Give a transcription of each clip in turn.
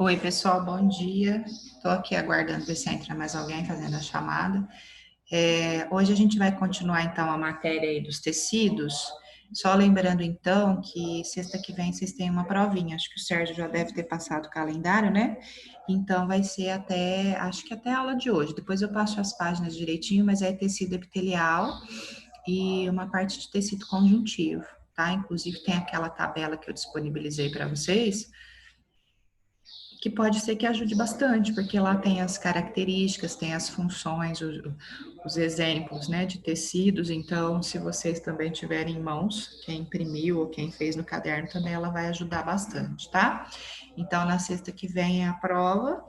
Oi, pessoal, bom dia. Estou aqui aguardando ver se entra mais alguém fazendo a chamada. Hoje a gente vai continuar, então, a matéria aí dos tecidos. Só lembrando, então, que sexta que vem vocês têm uma provinha. Acho que o Sérgio já deve ter passado o calendário, né? Então, vai ser até, acho que até a aula de hoje. Depois eu passo as páginas direitinho, mas é tecido epitelial e uma parte de tecido conjuntivo, tá? Inclusive, tem aquela tabela que eu disponibilizei para vocês, que pode ser que ajude bastante, porque lá tem as características, tem as funções, os exemplos, né, de tecidos. Então, se vocês também tiverem em mãos, quem imprimiu ou quem fez no caderno também, ela vai ajudar bastante, tá? Então, na sexta que vem é a prova.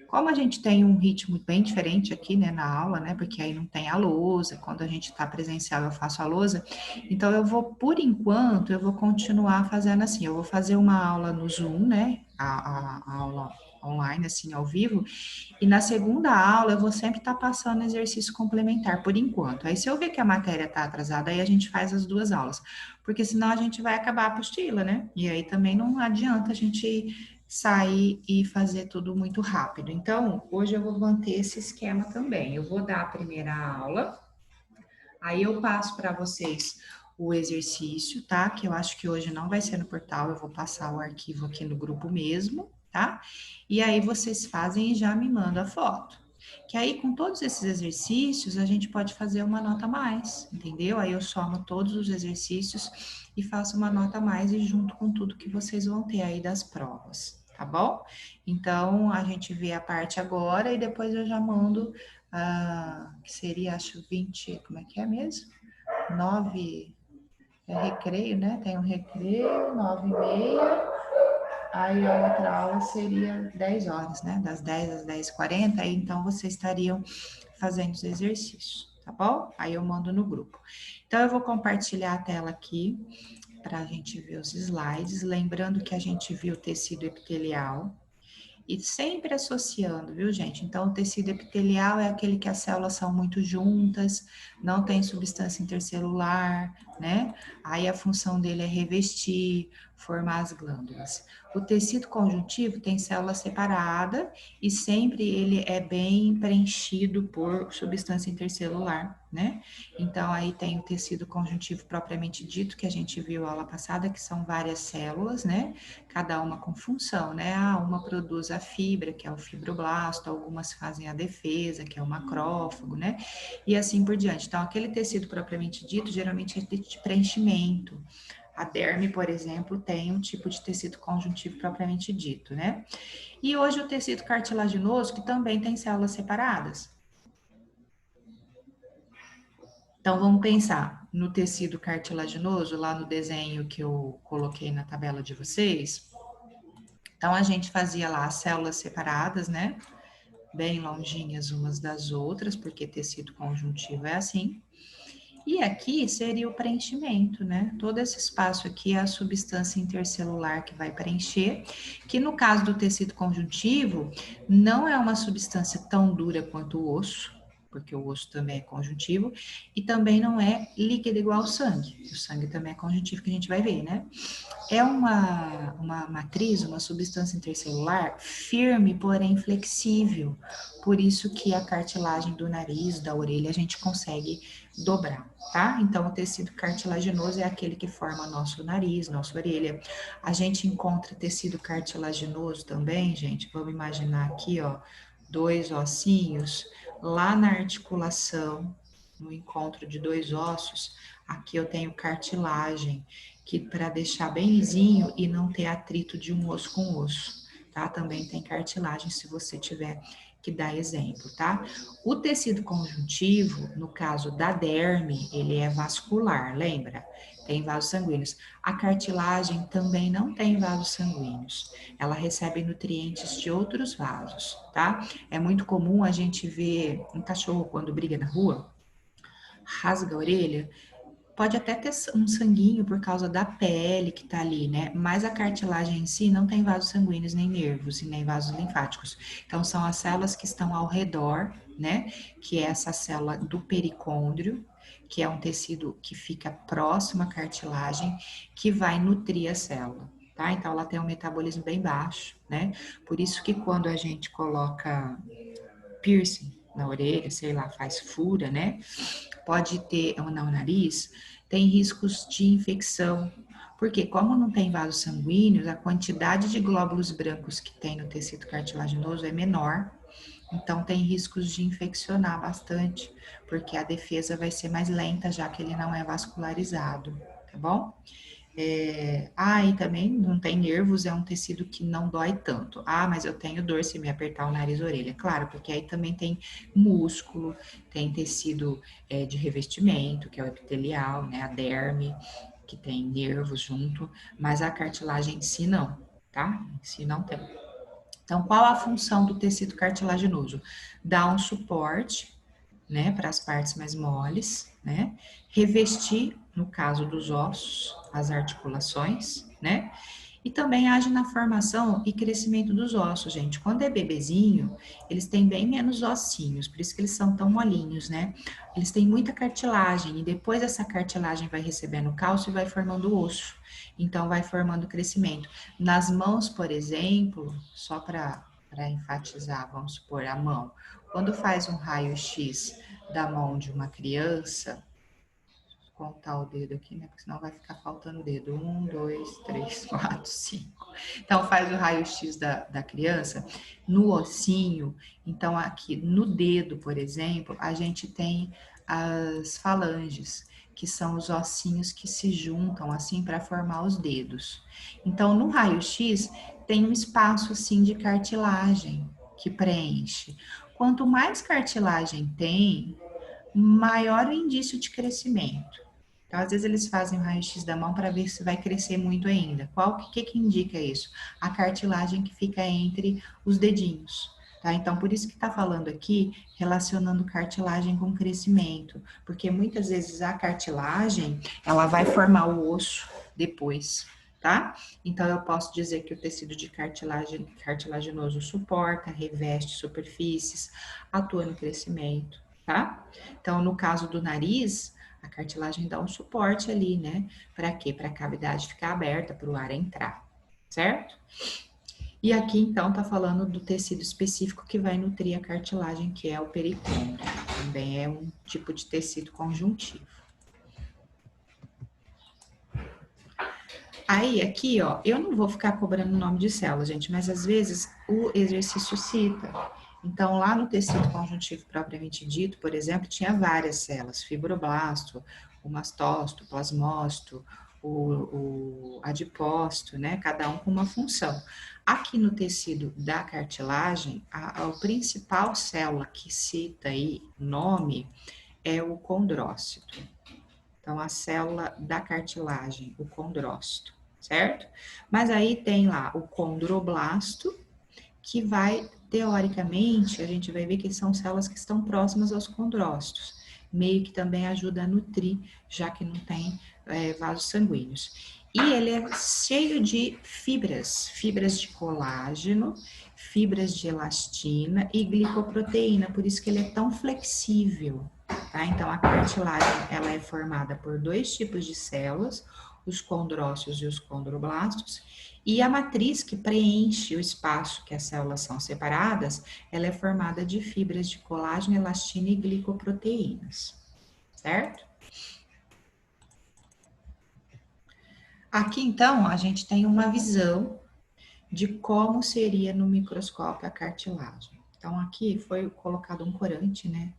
Como a gente tem um ritmo bem diferente aqui, né, na aula, né, porque aí não tem a lousa, quando a gente está presencial eu faço a lousa, então eu vou, por enquanto, eu vou continuar fazendo assim, eu vou fazer uma aula no Zoom, né, a aula online, assim, ao vivo, e na segunda aula eu vou sempre estar passando exercício complementar, por enquanto. Aí se eu ver que a matéria está atrasada, aí a gente faz as duas aulas, porque senão a gente vai acabar a apostila, né, e aí também não adianta a gente sair e fazer tudo muito rápido. Então, hoje eu vou manter esse esquema também. Eu vou dar a primeira aula, aí eu passo para vocês o exercício, tá? Que eu acho que hoje não vai ser no portal, eu vou passar o arquivo aqui no grupo mesmo, tá? E aí vocês fazem e já me mandam a foto. Que aí, com todos esses exercícios, a gente pode fazer uma nota a mais, entendeu? Aí eu somo todos os exercícios e faço uma nota a mais e junto com tudo que vocês vão ter aí das provas, tá bom? Então, a gente vê a parte agora e depois eu já mando, que seria, acho, 20, como é que é mesmo? 9, é recreio, né? Tem um recreio, 9h30, aí a outra aula seria 10 horas, né? Das 10 às 10h40, aí então vocês estariam fazendo os exercícios, tá bom? Aí eu mando no grupo. Então, eu vou compartilhar a tela aqui para a gente ver os slides, lembrando que a gente viu o tecido epitelial, e sempre associando, viu, gente? Então, o tecido epitelial é aquele que as células são muito juntas, não tem substância intercelular, né? Aí a função dele é revestir, formar as glândulas. O tecido conjuntivo tem célula separada e sempre ele é bem preenchido por substância intercelular, né? Então, aí tem o tecido conjuntivo propriamente dito, que a gente viu aula passada, que são várias células, né? Cada uma com função, né? Uma produz a fibra, que é o fibroblasto, algumas fazem a defesa, que é o macrófago, né? E assim por diante. Então, aquele tecido propriamente dito, geralmente é de preenchimento. A derme, por exemplo, tem um tipo de tecido conjuntivo propriamente dito, né? E hoje o tecido cartilaginoso, que também tem células separadas. Então, vamos pensar no tecido cartilaginoso, lá no desenho que eu coloquei na tabela de vocês. Então, a gente fazia lá as células separadas, né? Bem longinhas umas das outras, porque tecido conjuntivo é assim. E aqui seria o preenchimento, né? Todo esse espaço aqui é a substância intercelular que vai preencher, que no caso do tecido conjuntivo, não é uma substância tão dura quanto o osso, porque o osso também é conjuntivo, e também não é líquido igual ao sangue. O sangue também é conjuntivo, que a gente vai ver, né? É uma matriz, uma substância intercelular firme, porém flexível. Por isso que a cartilagem do nariz, da orelha, a gente consegue dobrar, tá? Então, o tecido cartilaginoso é aquele que forma nosso nariz, nossa orelha. A gente encontra tecido cartilaginoso também, gente. Vamos imaginar aqui, ó, dois ossinhos lá na articulação, no encontro de dois ossos, aqui eu tenho cartilagem, que para deixar bem lisinho e não ter atrito de um osso com osso, tá? Também tem cartilagem, se você tiver que dar exemplo, tá? O tecido conjuntivo, no caso da derme, ele é vascular, lembra? Tem vasos sanguíneos. A cartilagem também não tem vasos sanguíneos. Ela recebe nutrientes de outros vasos, tá? É muito comum a gente ver um cachorro quando briga na rua, rasga a orelha, pode até ter um sanguinho por causa da pele que tá ali, né? Mas a cartilagem em si não tem vasos sanguíneos, nem nervos e nem vasos linfáticos. Então, são as células que estão ao redor, né? Que é essa célula do pericôndrio, que é um tecido que fica próximo à cartilagem, que vai nutrir a célula, tá? Então, ela tem um metabolismo bem baixo, né? Por isso que quando a gente coloca piercing na orelha, sei lá, faz fura, né? Pode ter, ou no nariz, tem riscos de infecção. Porque como não tem vasos sanguíneos, a quantidade de glóbulos brancos que tem no tecido cartilaginoso é menor, então tem riscos de infeccionar bastante, porque a defesa vai ser mais lenta, já que ele não é vascularizado, tá bom? E também não tem nervos, é um tecido que não dói tanto. Ah, mas eu tenho dor se me apertar o nariz e orelha. Claro, porque aí também tem músculo, tem tecido de revestimento, que é o epitelial, né? A derme, que tem nervos junto, mas a cartilagem em si não, tá? Em si não tem. Então, qual a função do tecido cartilaginoso? Dar um suporte, né, para as partes mais moles, né? Revestir, no caso dos ossos, as articulações, né? E também age na formação e crescimento dos ossos, gente. Quando é bebezinho, eles têm bem menos ossinhos, por isso que eles são tão molinhos, né? Eles têm muita cartilagem e depois essa cartilagem vai recebendo cálcio e vai formando osso. Então vai formando crescimento. Nas mãos, por exemplo, só para enfatizar, vamos supor, a mão. Quando faz um raio-x da mão de uma criança, contar o dedo aqui, né? Porque senão vai ficar faltando o dedo. 1, 2, 3, 4, 5. Então, faz o raio-x da criança no ossinho. Então, aqui no dedo, por exemplo, a gente tem as falanges, que são os ossinhos que se juntam assim para formar os dedos. Então, no raio-x, tem um espaço assim de cartilagem que preenche. Quanto mais cartilagem tem, maior o indício de crescimento. Então, às vezes eles fazem o raio-x da mão para ver se vai crescer muito ainda. Que indica isso? A cartilagem que fica entre os dedinhos, tá? Então, por isso que está falando aqui, relacionando cartilagem com crescimento, porque muitas vezes a cartilagem, ela vai formar o osso depois, tá? Então, eu posso dizer que o tecido de cartilagem, cartilaginoso suporta, reveste superfícies, atua no crescimento, tá? Então, no caso do nariz, a cartilagem dá um suporte ali, né? Para quê? Para a cavidade ficar aberta, para o ar entrar, certo? E aqui, então, tá falando do tecido específico que vai nutrir a cartilagem, que é o pericôndrio. Também é um tipo de tecido conjuntivo. Aí, aqui, ó, eu não vou ficar cobrando o nome de célula, gente, mas às vezes o exercício cita. Então, lá no tecido conjuntivo propriamente dito, por exemplo, tinha várias células, fibroblasto, o mastócito, o plasmócito, o adipócito, né? Cada um com uma função. Aqui no tecido da cartilagem, a principal célula que cita aí nome é o condrócito. Então, a célula da cartilagem, o condrócito, certo? Mas aí tem lá o condroblasto, que vai, teoricamente, a gente vai ver que são células que estão próximas aos condrócitos, meio que também ajuda a nutrir, já que não tem vasos sanguíneos. E ele é cheio de fibras de colágeno, fibras de elastina e glicoproteína, por isso que ele é tão flexível, tá? Então, a cartilagem, ela é formada por dois tipos de células, os condrócitos e os condroblastos, e a matriz que preenche o espaço que as células são separadas, ela é formada de fibras de colágeno, elastina e glicoproteínas, certo? Aqui, então, a gente tem uma visão de como seria no microscópio a cartilagem. Então, aqui foi colocado um corante, né?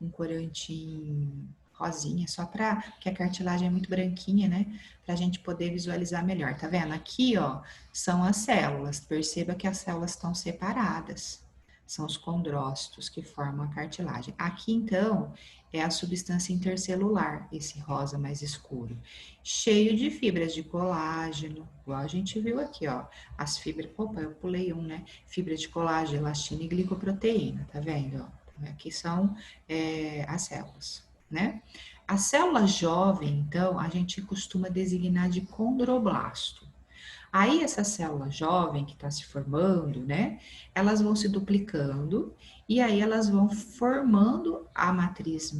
um corante rosinha, só para que a cartilagem é muito branquinha, né? Para a gente poder visualizar melhor. Tá vendo? Aqui, ó, são as células. Perceba que as células estão separadas. São os condrócitos que formam a cartilagem. Aqui, então, é a substância intercelular, esse rosa mais escuro, cheio de fibras de colágeno, igual a gente viu aqui, ó. As fibras, opa, eu pulei um, né? Fibras de colágeno, elastina e glicoproteína, tá vendo? Ó? Aqui são as células, né? A célula jovem, então, a gente costuma designar de condroblasto. Aí essa célula jovem que está se formando, né? Elas vão se duplicando e aí elas vão formando a matriz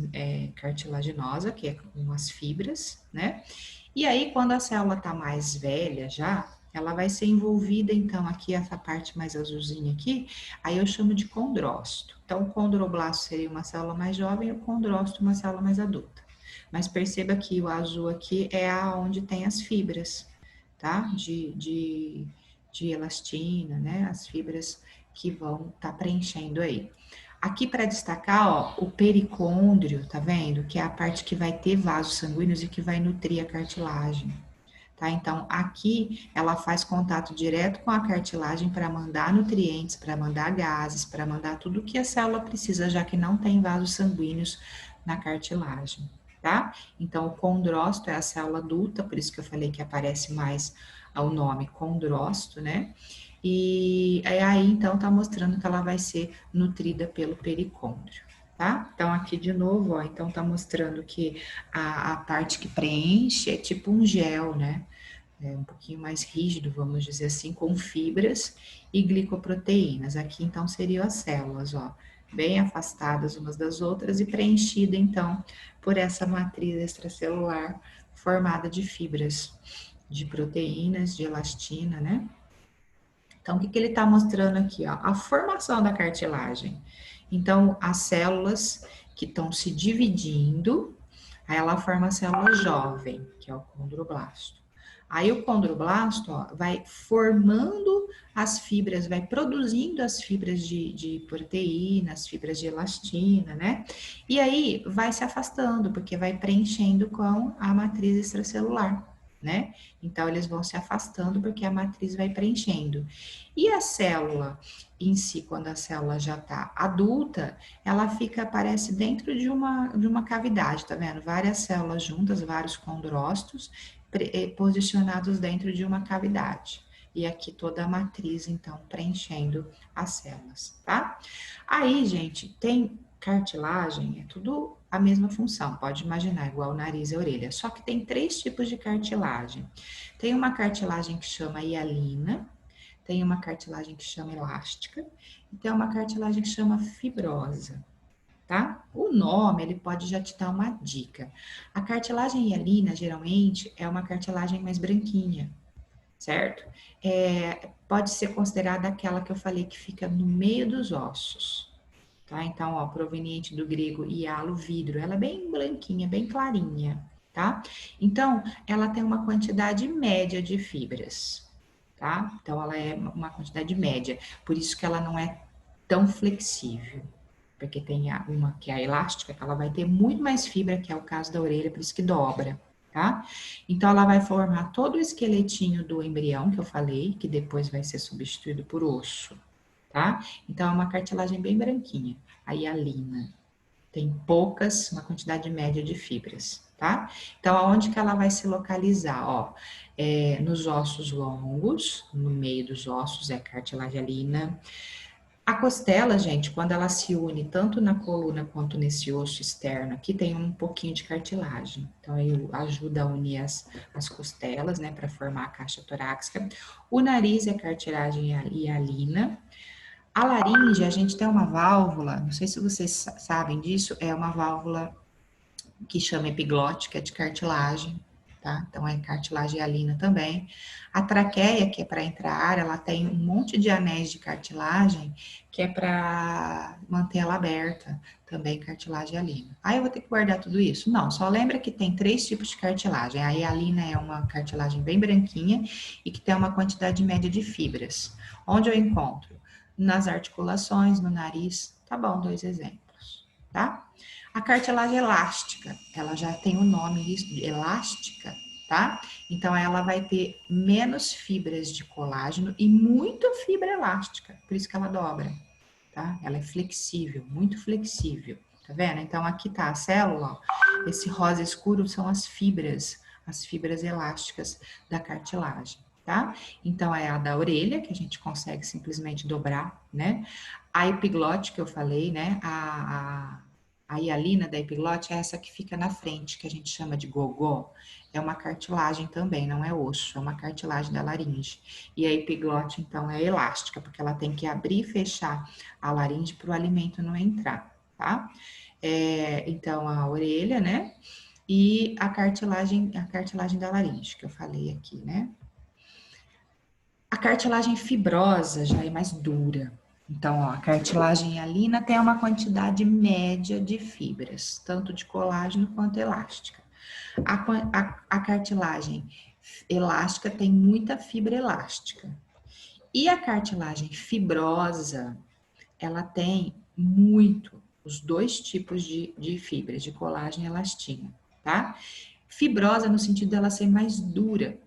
cartilaginosa, que é com as fibras, né? E aí quando a célula está mais velha já, ela vai ser envolvida, então, aqui essa parte mais azulzinha aqui, aí eu chamo de condrócito. Então, o condroblasto seria uma célula mais jovem e o condrócito uma célula mais adulta. Mas perceba que o azul aqui é onde tem as fibras, tá? De elastina, né? As fibras que vão estar preenchendo aí. Aqui para destacar, ó, o pericôndrio, tá vendo? Que é a parte que vai ter vasos sanguíneos e que vai nutrir a cartilagem. Tá? Então, aqui ela faz contato direto com a cartilagem para mandar nutrientes, para mandar gases, para mandar tudo que a célula precisa, já que não tem vasos sanguíneos na cartilagem, tá? Então, o condrócito é a célula adulta, por isso que eu falei que aparece mais o nome condrócito, né? E aí, então, tá mostrando que ela vai ser nutrida pelo pericôndrio. Tá? Então, aqui de novo, ó, então tá mostrando que a parte que preenche é tipo um gel, né? É um pouquinho mais rígido, vamos dizer assim, com fibras e glicoproteínas. Aqui, então, seriam as células, ó, bem afastadas umas das outras e preenchida, então, por essa matriz extracelular formada de fibras, de proteínas, de elastina, né? Então, o que ele está mostrando aqui? Ó? A formação da cartilagem. Então, as células que estão se dividindo, aí ela forma a célula jovem, que é o condroblasto. Aí o condroblasto ó, vai formando as fibras, vai produzindo as fibras de proteína, as fibras de elastina, né? E aí vai se afastando, porque vai preenchendo com a matriz extracelular, né? Então eles vão se afastando porque a matriz vai preenchendo. E a célula em si, quando a célula já está adulta, ela fica, aparece dentro de uma cavidade, tá vendo? Várias células juntas, vários condrócitos posicionados dentro de uma cavidade. E aqui toda a matriz, então, preenchendo as células, tá? Aí, gente, tem cartilagem, é tudo a mesma função, pode imaginar, igual o nariz e a orelha. Só que tem 3 tipos de cartilagem. Tem uma cartilagem que chama hialina, tem uma cartilagem que chama elástica e tem uma cartilagem que chama fibrosa, tá? O nome, ele pode já te dar uma dica. A cartilagem hialina, geralmente, é uma cartilagem mais branquinha, certo? Pode ser considerada aquela que eu falei que fica no meio dos ossos, tá? Então, ó, proveniente do grego hialo, vidro, ela é bem branquinha, bem clarinha, tá? Então, ela tem uma quantidade média de fibras, tá? Então, ela é uma quantidade média, por isso que ela não é tão flexível, porque tem uma que é a elástica, que ela vai ter muito mais fibra, que é o caso da orelha, por isso que dobra, tá? Então, ela vai formar todo o esqueletinho do embrião, que eu falei, que depois vai ser substituído por osso, tá? Então, é uma cartilagem bem branquinha, a hialina. Tem poucas, uma quantidade média de fibras, tá? Então, aonde que ela vai se localizar? Ó, nos ossos longos, no meio dos ossos é cartilagem hialina. A costela, gente, quando ela se une tanto na coluna quanto nesse osso externo, aqui tem um pouquinho de cartilagem. Então, aí ajuda a unir as costelas, né, para formar a caixa torácica. O nariz é cartilagem hialina. A laringe, a gente tem uma válvula, não sei se vocês sabem disso, é uma válvula que chama epiglótica, de cartilagem, tá? Então, é cartilagem hialina também. A traqueia, que é para entrar ar, ela tem um monte de anéis de cartilagem, que é para manter ela aberta, também cartilagem hialina. Aí eu vou ter que guardar tudo isso? Não, só lembra que tem 3 tipos de cartilagem. A hialina é uma cartilagem bem branquinha e que tem uma quantidade média de fibras. Onde eu encontro? Nas articulações, no nariz. Tá bom, 2 exemplos, tá? A cartilagem elástica, ela já tem o nome isso, de elástica, tá? Então, ela vai ter menos fibras de colágeno e muita fibra elástica, por isso que ela dobra, tá? Ela é flexível, muito flexível, tá vendo? Então, aqui tá a célula, ó, esse rosa escuro são as fibras elásticas da cartilagem, tá? Então, é a da orelha, que a gente consegue simplesmente dobrar, né? A epiglote, que eu falei, né? A hialina da epiglote é essa que fica na frente, que a gente chama de gogó. É uma cartilagem também, não é osso, é uma cartilagem da laringe. E a epiglote, então, é elástica, porque ela tem que abrir e fechar a laringe para o alimento não entrar, tá? Então, a orelha, né? E a cartilagem da laringe, que eu falei aqui, né? A cartilagem fibrosa já é mais dura. Então, ó, a cartilagem hialina tem uma quantidade média de fibras, tanto de colágeno quanto elástica. A cartilagem elástica tem muita fibra elástica. E a cartilagem fibrosa, ela tem muito, os dois tipos de fibras, de colágeno e elastina, tá? Fibrosa no sentido dela ser mais dura.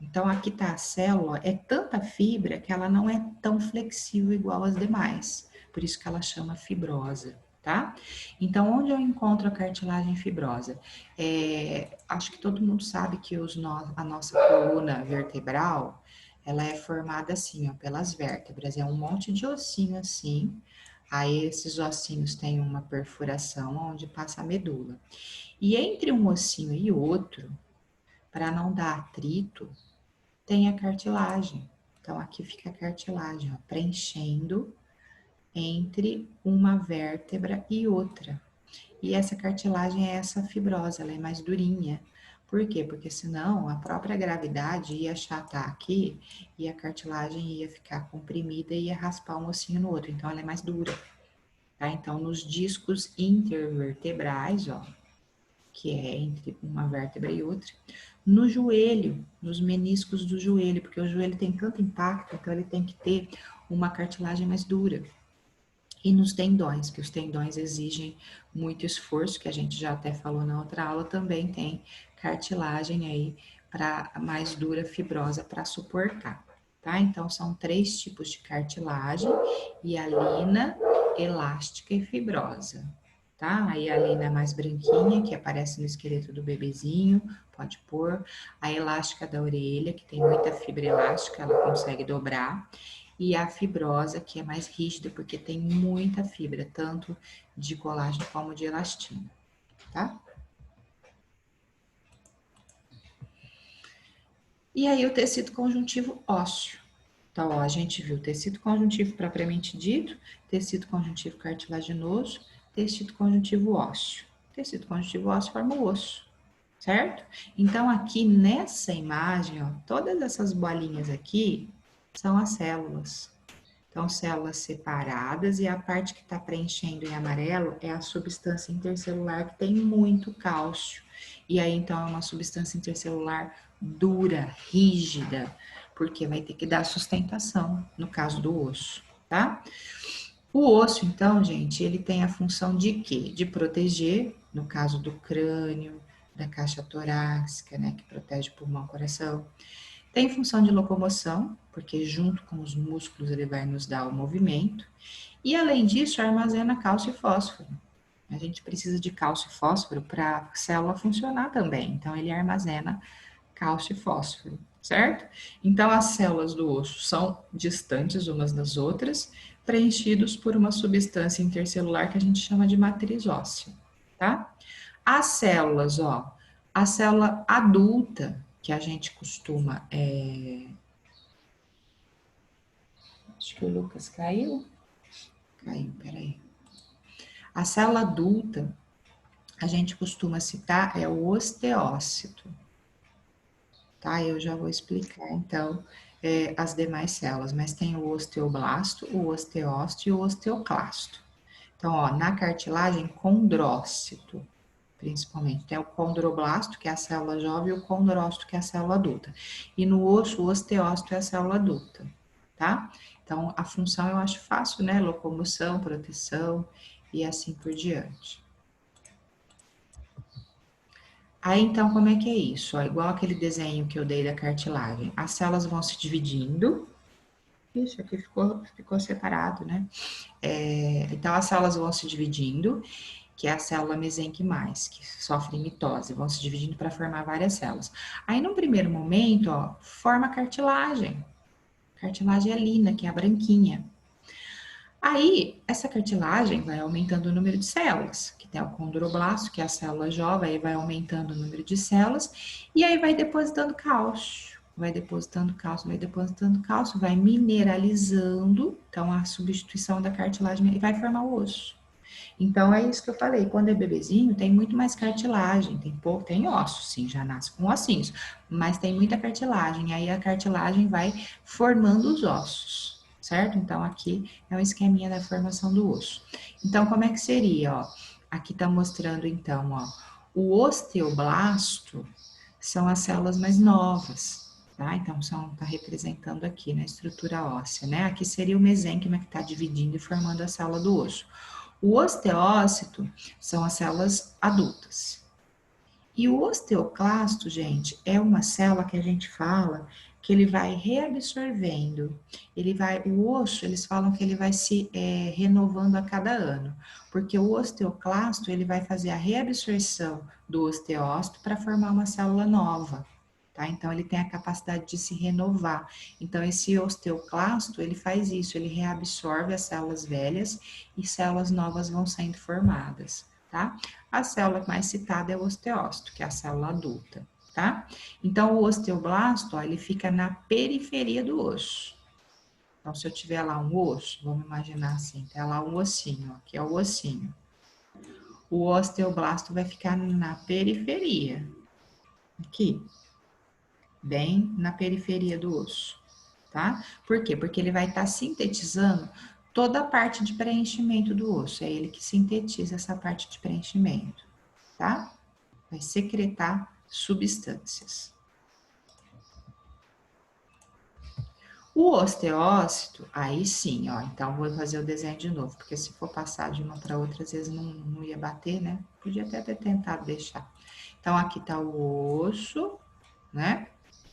Então, aqui tá a célula, é tanta fibra que ela não é tão flexível igual as demais. Por isso que ela chama fibrosa, tá? Então, onde eu encontro a cartilagem fibrosa? Acho que todo mundo sabe que a nossa coluna vertebral, ela é formada assim, ó, pelas vértebras. É um monte de ossinho assim. Aí, esses ossinhos têm uma perfuração onde passa a medula. E entre um ossinho e outro, para não dar atrito, tem a cartilagem. Então, aqui fica a cartilagem, ó, preenchendo entre uma vértebra e outra. E essa cartilagem é essa fibrosa, ela é mais durinha. Por quê? Porque senão a própria gravidade ia achatar aqui e a cartilagem ia ficar comprimida e ia raspar um ossinho no outro. Então, ela é mais dura. Tá? Então, nos discos intervertebrais, ó, que é entre uma vértebra e outra, no joelho, nos meniscos do joelho, porque o joelho tem tanto impacto, então ele tem que ter uma cartilagem mais dura. E nos tendões, que os tendões exigem muito esforço, que a gente já até falou na outra aula, também tem cartilagem aí para mais dura, fibrosa para suportar, tá? Então são 3 tipos de cartilagem: hialina, elástica e fibrosa. Tá? A hialina é mais branquinha, que aparece no esqueleto do bebezinho, pode pôr. A elástica da orelha, que tem muita fibra elástica, ela consegue dobrar. E a fibrosa, que é mais rígida, porque tem muita fibra, tanto de colágeno como de elastina, tá? E aí o tecido conjuntivo ósseo. Então, ó, a gente viu tecido conjuntivo propriamente dito, tecido conjuntivo cartilaginoso, tecido conjuntivo ósseo. Tecido conjuntivo ósseo forma o osso, certo? Então, aqui nessa imagem, ó, todas essas bolinhas aqui são as células. Então, células separadas, e a parte que está preenchendo em amarelo é a substância intercelular que tem muito cálcio. E aí, então, é uma substância intercelular dura, rígida, porque vai ter que dar sustentação, no caso do osso, tá? O osso, então, gente, ele tem a função de quê? De proteger, no caso do crânio, da caixa torácica, né, que protege o pulmão, coração. Tem função de locomoção, porque junto com os músculos ele vai nos dar o movimento. E além disso, armazena cálcio e fósforo. A gente precisa de cálcio e fósforo para a célula funcionar também. Então, ele armazena cálcio e fósforo, certo? Então, as células do osso são distantes umas das outras, preenchidos por uma substância intercelular que a gente chama de matriz óssea, tá? As células, ó, a célula adulta, que a gente costuma. Acho que o Lucas caiu. Caiu, peraí. A célula adulta, a gente costuma citar, é o osteócito. Tá? Eu já vou explicar, então, as demais células, mas tem o osteoblasto, o osteócito e o osteoclasto. Então, ó, na cartilagem, condrócito, principalmente. Tem o condroblasto, que é a célula jovem, e o condrócito, que é a célula adulta. E no osso, o osteócito é a célula adulta, tá? Então, a função eu acho fácil, né? Locomoção, proteção e assim por diante. Aí, então, como é que é isso? Ó, igual aquele desenho que eu dei da cartilagem. As células vão se dividindo. Ixi, aqui ficou separado, né? Então, as células vão se dividindo, que é a célula mesenquimais, que sofre mitose, vão se dividindo para formar várias células. Aí, num primeiro momento, ó, forma cartilagem. Cartilagem é lina, que é a branquinha. Aí, essa cartilagem vai aumentando o número de células, que tem o condroblasto, que é a célula jovem, aí vai aumentando o número de células, e aí vai depositando cálcio, vai depositando cálcio, vai depositando cálcio, vai mineralizando, então a substituição da cartilagem e vai formar o osso. Então é isso que eu falei, quando é bebezinho tem muito mais cartilagem, tem pouco, tem ossos, sim, já nasce com ossinhos, mas tem muita cartilagem, aí a cartilagem vai formando os ossos, certo? Então aqui é um esqueminha da formação do osso. Então como é que seria, ó? Aqui tá mostrando então, ó, o osteoblasto são as células mais novas, tá? Então tá representando aqui na estrutura óssea, né? Aqui seria o mesênquima que está dividindo e formando a célula do osso. O osteócito são as células adultas. E o osteoclasto, gente, é uma célula que a gente fala que ele vai reabsorvendo. O osso, eles falam que ele vai se renovando a cada ano, porque o osteoclasto ele vai fazer a reabsorção do osteócito para formar uma célula nova. Tá? Então, ele tem a capacidade de se renovar. Então, esse osteoclasto, ele faz isso, ele reabsorve as células velhas e células novas vão sendo formadas, tá? A célula mais citada é o osteócito, que é a célula adulta, tá? Então, o osteoblasto, ó, ele fica na periferia do osso. Então, se eu tiver lá um osso, vamos imaginar assim, tem lá um ossinho, ó, que é o ossinho. O osteoblasto vai ficar na periferia, aqui, bem na periferia do osso, tá? Por quê? Porque ele vai estar sintetizando toda a parte de preenchimento do osso. É ele que sintetiza essa parte de preenchimento, tá? Vai secretar substâncias. O osteócito, aí sim, ó. Então, vou fazer o desenho de novo, porque se for passar de uma para outra, às vezes não ia bater, né? Podia até ter tentado deixar. Então, aqui tá o osso, né?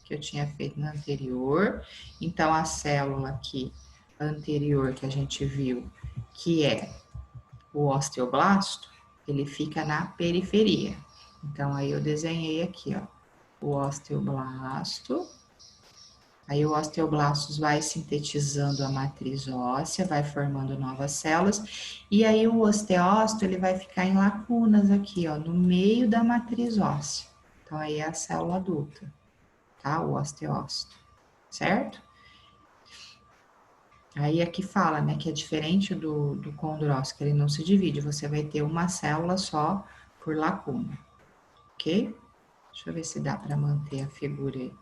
Que eu tinha feito na anterior. Então, a célula aqui anterior que a gente viu, que é o osteoblasto, ele fica na periferia. Então, aí eu desenhei aqui, ó, o osteoblasto. Aí o osteoblasto vai sintetizando a matriz óssea, vai formando novas células, e aí o osteócito, ele vai ficar em lacunas aqui, ó, no meio da matriz óssea. Então, aí é a célula adulta, tá? O osteócito, certo? Aí aqui fala, né, que é diferente do condrócito, que ele não se divide, você vai ter uma célula só por lacuna, ok? Deixa eu ver se dá para manter a figura aí.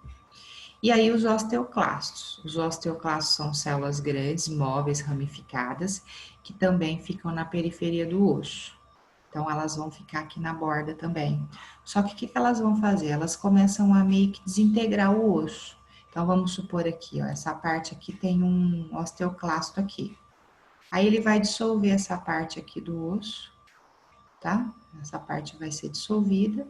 E aí os osteoclastos. Os osteoclastos são células grandes, móveis, ramificadas, que também ficam na periferia do osso. Então, elas vão ficar aqui na borda também. Só que o que elas vão fazer? Elas começam a meio que desintegrar o osso. Então, vamos supor aqui, ó, essa parte aqui tem um osteoclasto aqui. Aí ele vai dissolver essa parte aqui do osso, tá? Essa parte vai ser dissolvida,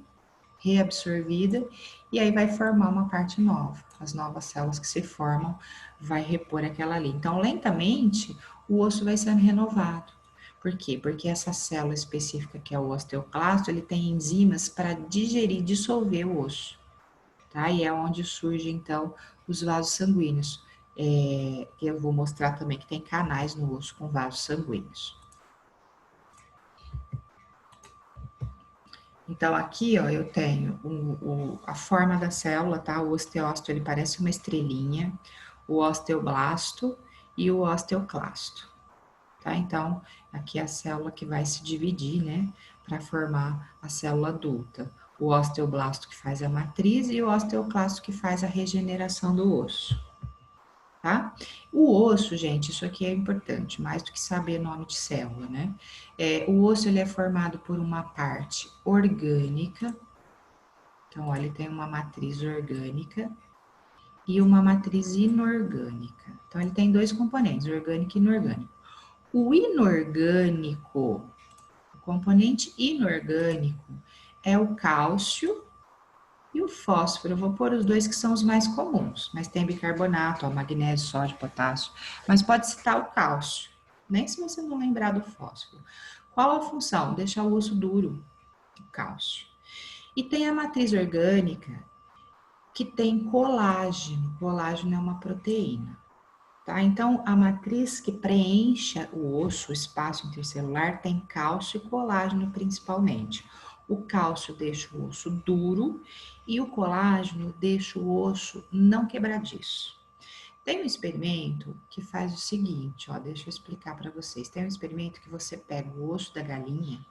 reabsorvida, e aí vai formar uma parte nova. As novas células que se formam vai repor aquela ali. Então, lentamente, o osso vai sendo renovado. Por quê? Porque essa célula específica que é o osteoclasto, ele tem enzimas para digerir, dissolver o osso, tá? E é onde surgem, então, os vasos sanguíneos. Que eu vou mostrar também que tem canais no osso com vasos sanguíneos. Então, aqui, ó, eu tenho a forma da célula, tá? O osteócito, ele parece uma estrelinha, o osteoblasto e o osteoclasto, tá? Então, aqui é a célula que vai se dividir, né, para formar a célula adulta. O osteoblasto que faz a matriz e o osteoclasto que faz a regeneração do osso, tá? O osso, gente, isso aqui é importante, mais do que saber nome de célula, né? O osso, ele é formado por uma parte orgânica. Então, olha, ele tem uma matriz orgânica e uma matriz inorgânica. Então, ele tem dois componentes, orgânico e inorgânico. O inorgânico, o componente inorgânico é o cálcio E o fósforo, eu vou pôr os dois que são os mais comuns, mas tem bicarbonato, ó, magnésio, sódio, potássio, mas pode citar o cálcio, nem se você não lembrar do fósforo. Qual a função? Deixar o osso duro, o cálcio. E tem a matriz orgânica, que tem colágeno. Colágeno é uma proteína. Tá? Então, a matriz que preenche o osso, o espaço intercelular, tem cálcio e colágeno principalmente. O cálcio deixa o osso duro e o colágeno deixa o osso não quebradiço. Tem um experimento que faz o seguinte, ó, deixa eu explicar para vocês. Tem um experimento que você pega o osso da galinha,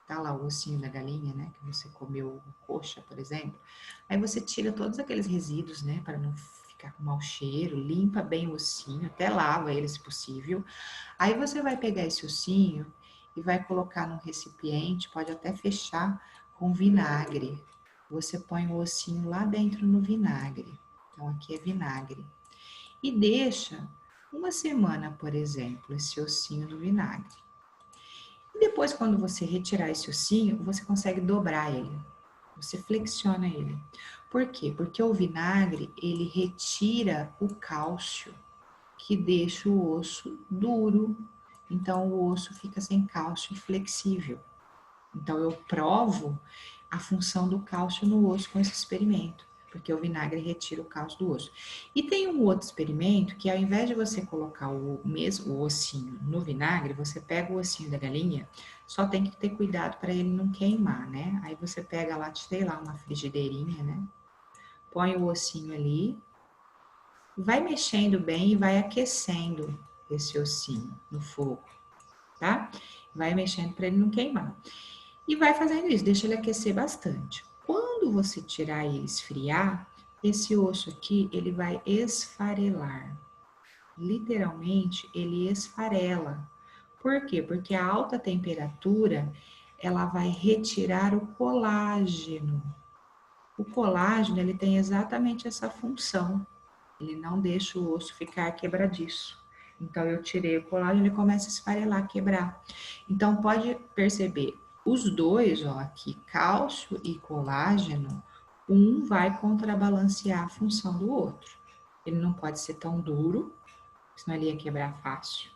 tá lá o ossinho da galinha, né, que você comeu coxa, por exemplo. Aí você tira todos aqueles resíduos, né, para não ficar com mau cheiro, limpa bem o ossinho, até lava ele se possível. Aí você vai pegar esse ossinho e vai colocar num recipiente, pode até fechar com vinagre. Você põe o ossinho lá dentro no vinagre. Então aqui é vinagre. E deixa uma semana, por exemplo, esse ossinho no vinagre. E depois, quando você retirar esse ossinho, você consegue dobrar ele. Você flexiona ele. Por quê? Porque o vinagre, ele retira o cálcio que deixa o osso duro. Então, o osso fica sem cálcio e flexível. Então, eu provo a função do cálcio no osso com esse experimento, porque o vinagre retira o cálcio do osso. E tem um outro experimento que, ao invés de você colocar o ossinho no vinagre, você pega o ossinho da galinha, só tem que ter cuidado para ele não queimar, né? Aí você pega lá, sei lá, uma frigideirinha, né? Põe o ossinho ali, vai mexendo bem e vai aquecendo esse ossinho no fogo, tá? Vai mexendo para ele não queimar. E vai fazendo isso, deixa ele aquecer bastante. Quando você tirar e esfriar, esse osso aqui, ele vai esfarelar. Literalmente, ele esfarela. Por quê? Porque a alta temperatura, ela vai retirar o colágeno. O colágeno, ele tem exatamente essa função. Ele não deixa o osso ficar quebradiço. Então, eu tirei o colágeno, ele começa a esfarelar, quebrar. Então, pode perceber, os dois, ó, aqui, cálcio e colágeno, um vai contrabalancear a função do outro. Ele não pode ser tão duro, senão ele ia quebrar fácil.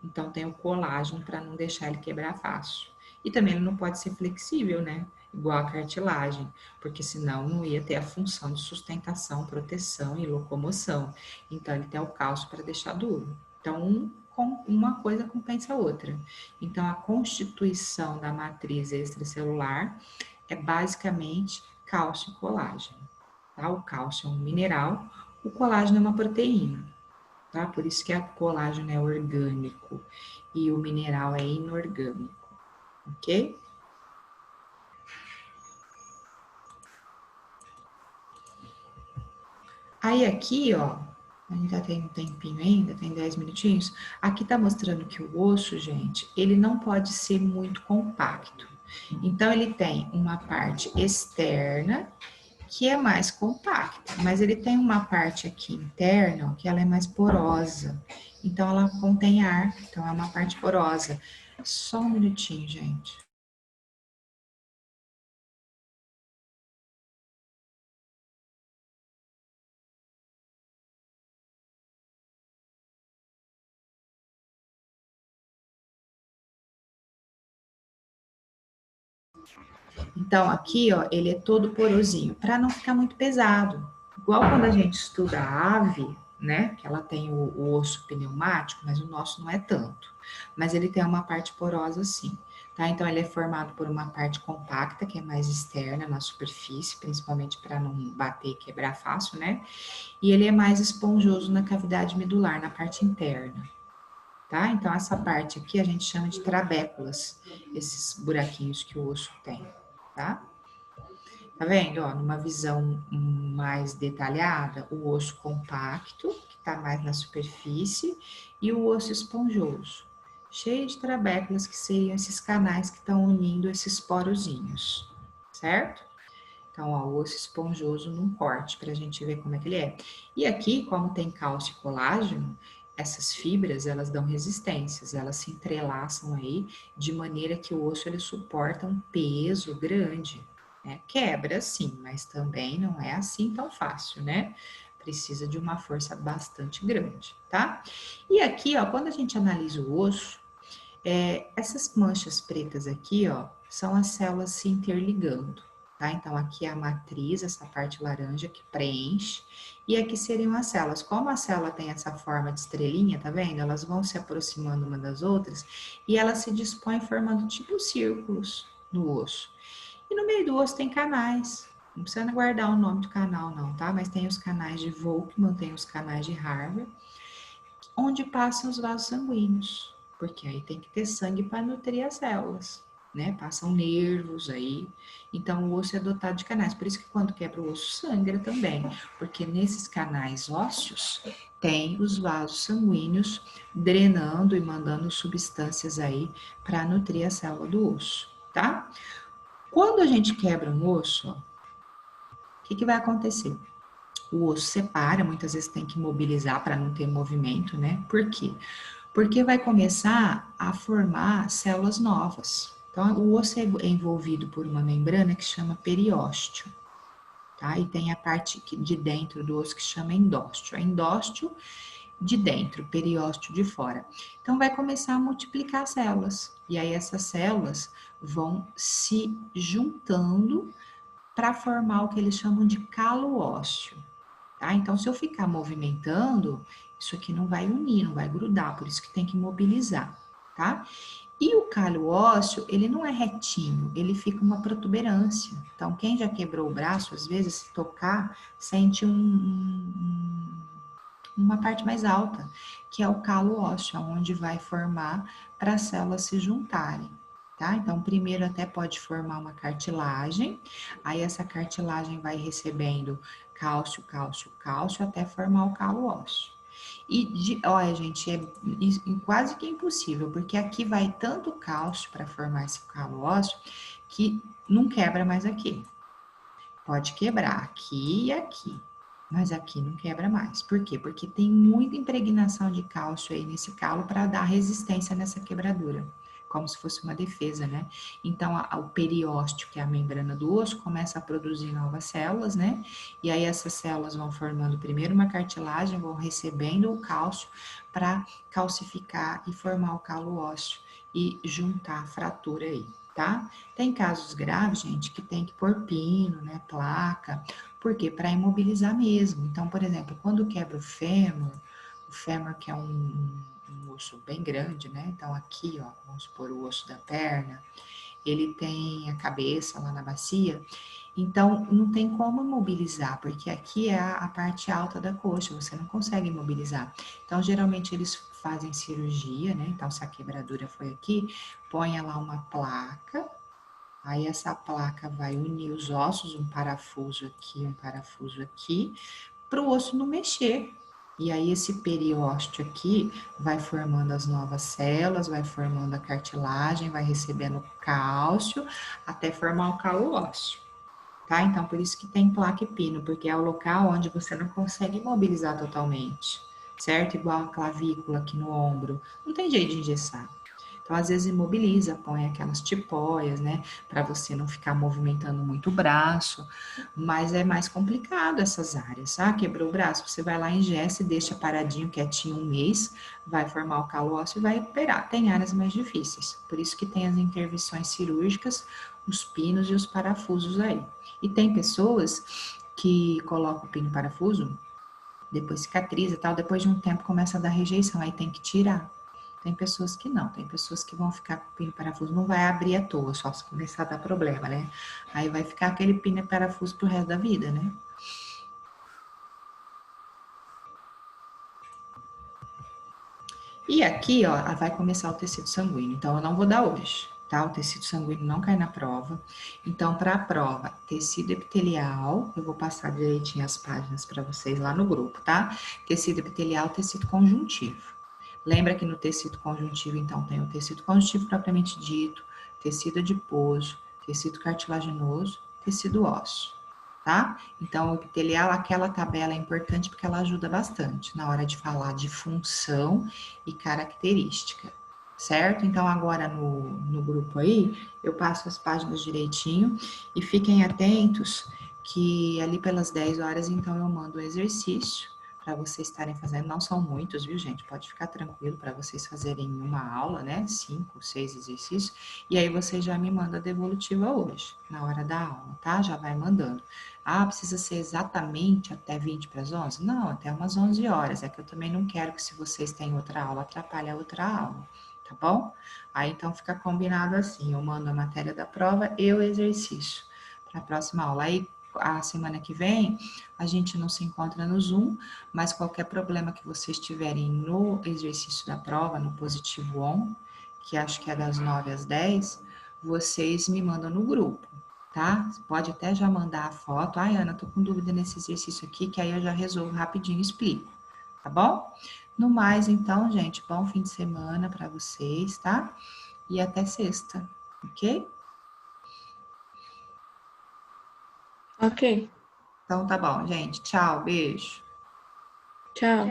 Então, tem o colágeno para não deixar ele quebrar fácil. E também ele não pode ser flexível, né? Igual a cartilagem, porque senão não ia ter a função de sustentação, proteção e locomoção. Então, ele tem o cálcio para deixar duro. Então, uma coisa compensa a outra. Então, a constituição da matriz extracelular é basicamente cálcio e colágeno. Tá? O cálcio é um mineral, o colágeno é uma proteína. Tá? Por isso que a colágeno é orgânico e o mineral é inorgânico, ok? Aí aqui, ó, ainda tem um tempinho ainda, tem 10 minutinhos, aqui tá mostrando que o osso, gente, ele não pode ser muito compacto. Então, ele tem uma parte externa que é mais compacta, mas ele tem uma parte aqui interna ó, que ela é mais porosa. Então, ela contém ar, então é uma parte porosa. Só um minutinho, gente. Então, aqui, ó, ele é todo porosinho, para não ficar muito pesado. Igual quando a gente estuda a ave, né, que ela tem o osso pneumático, mas o nosso não é tanto. Mas ele tem uma parte porosa sim, tá? Então, ele é formado por uma parte compacta, que é mais externa na superfície, principalmente para não bater e quebrar fácil, né? E ele é mais esponjoso na cavidade medular, na parte interna. Tá? Então, essa parte aqui a gente chama de trabéculas, esses buraquinhos que o osso tem, tá? Tá vendo? Ó, numa visão mais detalhada, o osso compacto, que está mais na superfície, e o osso esponjoso, cheio de trabéculas, que seriam esses canais que estão unindo esses porozinhos, certo? Então, ó, o osso esponjoso num corte, para a gente ver como é que ele é. E aqui, como tem cálcio e colágeno, essas fibras, elas dão resistências, elas se entrelaçam aí, de maneira que o osso, ele suporta um peso grande. né? Quebra sim, mas também não é assim tão fácil, né? Precisa de uma força bastante grande, tá? E aqui, ó, quando a gente analisa o osso, essas manchas pretas aqui, ó, são as células se interligando, tá? Então, aqui é a matriz, essa parte laranja que preenche, e aqui seriam as células. Como a célula tem essa forma de estrelinha, tá vendo? Elas vão se aproximando uma das outras e elas se dispõem formando tipo círculos no osso. E no meio do osso tem canais. Não precisa guardar o nome do canal, não, tá? Mas tem os canais de Volkmann, tem os canais de Harvey, onde passam os vasos sanguíneos, porque aí tem que ter sangue para nutrir as células, né? Passam nervos aí, então o osso é dotado de canais, por isso que quando quebra o osso sangra também, porque nesses canais ósseos tem os vasos sanguíneos drenando e mandando substâncias aí para nutrir a célula do osso, tá? Quando a gente quebra um osso, o que vai acontecer? O osso separa, muitas vezes tem que mobilizar para não ter movimento, né? Por quê? Porque vai começar a formar células novas. Então, o osso é envolvido por uma membrana que chama periósteo, tá? E tem a parte de dentro do osso que chama endósteo. A endósteo de dentro, periósteo de fora. Então, vai começar a multiplicar células. E aí, essas células vão se juntando para formar o que eles chamam de calo ósseo. Tá? Então, se eu ficar movimentando, isso aqui não vai unir, não vai grudar, por isso que tem que mobilizar, tá? E o calo ósseo, ele não é retinho, ele fica uma protuberância. Então, quem já quebrou o braço, às vezes, se tocar, sente uma parte mais alta, que é o calo ósseo, onde vai formar para as células se juntarem. Tá? Então, primeiro até pode formar uma cartilagem, aí essa cartilagem vai recebendo cálcio, cálcio, cálcio, até formar o calo ósseo. E, olha, gente, é quase que impossível, porque aqui vai tanto cálcio para formar esse calo ósseo que não quebra mais aqui. Pode quebrar aqui e aqui, mas aqui não quebra mais. Por quê? Porque tem muita impregnação de cálcio aí nesse calo para dar resistência nessa quebradura, como se fosse uma defesa, né? Então, o periósteo, que é a membrana do osso, começa a produzir novas células, né? E aí essas células vão formando primeiro uma cartilagem, vão recebendo o cálcio para calcificar e formar o calo ósseo e juntar a fratura aí, tá? Tem casos graves, gente, que tem que pôr pino, né, placa, por quê? Para imobilizar mesmo. Então, por exemplo, quando quebra o fêmur que é um osso bem grande, né? Então, aqui, ó, vamos supor o osso da perna, ele tem a cabeça lá na bacia, então não tem como imobilizar, porque aqui é a parte alta da coxa, você não consegue imobilizar. Então, geralmente eles fazem cirurgia, né? Então, se a quebradura foi aqui, põe lá uma placa. Aí essa placa vai unir os ossos, um parafuso aqui, para o osso não mexer. E aí esse periósteo aqui vai formando as novas células, vai formando a cartilagem, vai recebendo cálcio, até formar o calo ósseo, tá? Então por isso que tem placa e pino, porque é o local onde você não consegue mobilizar totalmente, certo? Igual a clavícula aqui no ombro, não tem jeito de engessar. Então, às vezes, imobiliza, põe aquelas tipóias, né? Para você não ficar movimentando muito o braço. Mas é mais complicado essas áreas. Ah, quebrou o braço, você vai lá, engessa e deixa paradinho, quietinho um mês, vai formar o calo ósseo e vai recuperar. Tem áreas mais difíceis. Por isso que tem as intervenções cirúrgicas, os pinos e os parafusos aí. E tem pessoas que colocam o pino e parafuso, depois cicatriza e tal, depois de um tempo começa a dar rejeição, aí tem que tirar. Tem pessoas que não, tem pessoas que vão ficar com o pino e parafuso, não vai abrir à toa, só se começar a dar problema, né? Aí vai ficar aquele pino e parafuso pro resto da vida, né? E aqui, ó, vai começar o tecido sanguíneo, então eu não vou dar hoje, tá? O tecido sanguíneo não cai na prova. Então, para a prova, tecido epitelial, eu vou passar direitinho as páginas para vocês lá no grupo, tá? Tecido epitelial, tecido conjuntivo. Lembra que no tecido conjuntivo, então, tem o tecido conjuntivo propriamente dito, tecido adiposo, tecido cartilaginoso, tecido ósseo, tá? Então, o epitelial, aquela tabela é importante porque ela ajuda bastante na hora de falar de função e característica, certo? Então, agora no grupo aí, eu passo as páginas direitinho e fiquem atentos que ali pelas 10 horas, então, eu mando o exercício para vocês estarem fazendo. Não são muitos, viu, gente? Pode ficar tranquilo para vocês fazerem uma aula, né? 5, 6 exercícios. E aí você já me manda a devolutiva hoje, na hora da aula, tá? Já vai mandando. Ah, precisa ser exatamente até 20 para as 11? Não, até umas 11 horas. É que eu também não quero que se vocês têm outra aula, atrapalhe a outra aula, tá bom? Aí então fica combinado assim, eu mando a matéria da prova e o exercício para a próxima aula. Aí a semana que vem a gente não se encontra no Zoom, mas qualquer problema que vocês tiverem no exercício da prova, no positivo on, que acho que é das 9 às 10, vocês me mandam no grupo, tá? Você pode até já mandar a foto. Ai, Ana, tô com dúvida nesse exercício aqui, que aí eu já resolvo rapidinho e explico, tá bom? No mais, então, gente, bom fim de semana para vocês, tá? E até sexta, ok? Ok. Então tá bom, gente. Tchau, beijo. Tchau.